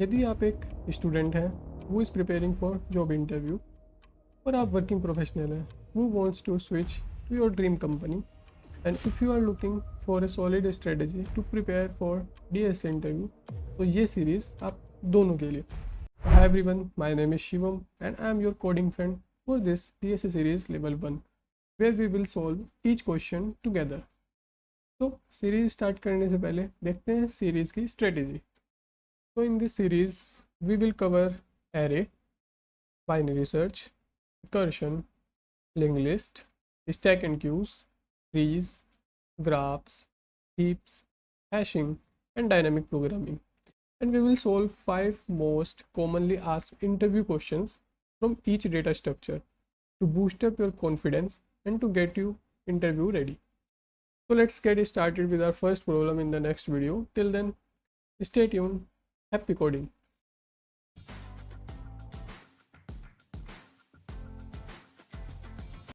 यदि आप एक स्टूडेंट हैं who is preparing for job interview और आप वर्किंग प्रोफेशनल हैं who wants to switch to your dream company, and if you are looking for a solid strategy to prepare for DSA interview, तो ये series आप दोनों के लिए। Hi everyone, my name is Shivam and I am your coding friend for this DSA series level 1 where we will solve each question together. तो series start करने से पहले देखते हैं सीरीज़ की strategy. So in this series we will cover array, binary search, recursion, linked list, stack and queues, trees, graphs, heaps, hashing, and dynamic programming. And we will solve 5 most commonly asked interview questions from each data structure to boost up your confidence and to get you interview ready. So let's get started with our first problem in the next video. Till then, stay tuned. Happy coding.